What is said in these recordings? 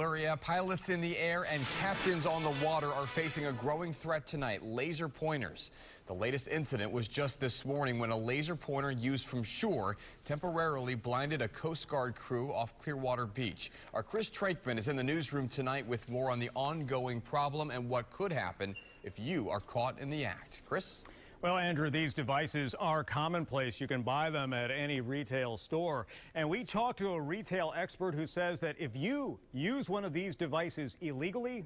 Area pilots in the air and captains on the water are facing a growing threat tonight: laser pointers. The latest incident was just this morning when a laser pointer used from shore temporarily blinded a Coast Guard crew off Clearwater Beach. Our Chris Trankman is in the newsroom tonight with more on the ongoing problem and what could happen if you are caught in the act. Chris? Well, Andrew, these devices are commonplace. You can buy them at any retail store. And we talked to a retail expert who says that if you use one of these devices illegally,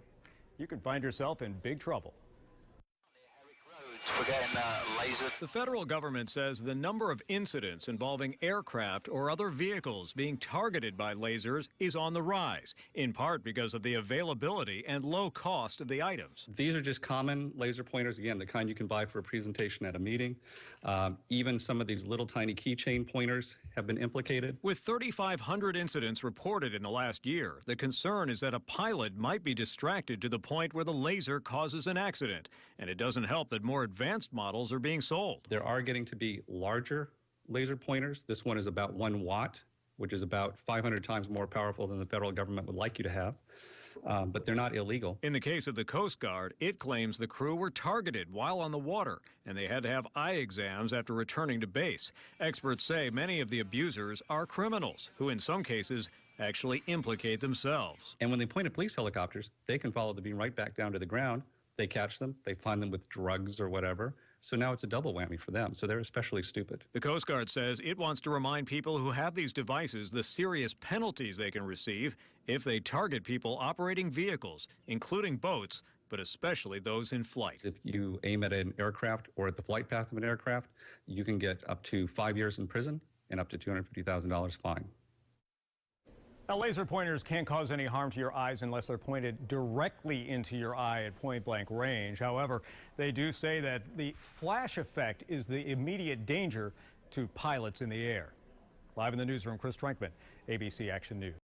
you can find yourself in big trouble. The federal government says the number of incidents involving aircraft or other vehicles being targeted by lasers is on the rise, in part because of the availability and low cost of the items. These are just common laser pointers, again, the kind you can buy for a presentation at a meeting. Even some of these little tiny keychain pointers have been implicated. With 3,500 incidents reported in the last year, the concern is that a pilot might be distracted to the point where the laser causes an accident. And it doesn't help that more advanced models are being sold. There are getting to be larger laser pointers. This one is about 1 watt, which is about 500 times more powerful than the federal government would like you to have. But they're not illegal. In the case of the Coast Guard, it claims the crew were targeted while on the water, and they had to have eye exams after returning to base. Experts say many of the abusers are criminals, who in some cases actually implicate themselves. And when they point at police helicopters, they can follow the beam right back down to the ground. They catch them, they find them with drugs or whatever. So now it's a double whammy for them. So they're especially stupid. The Coast Guard says it wants to remind people who have these devices the serious penalties they can receive if they target people operating vehicles, including boats, but especially those in flight. If you aim at an aircraft or at the flight path of an aircraft, you can get up to 5 years in prison and up to $250,000 fine. Now, laser pointers can't cause any harm to your eyes unless they're pointed directly into your eye at point-blank range. However, they do say that the flash effect is the immediate danger to pilots in the air. Live in the newsroom, Chris Trankman, ABC Action News.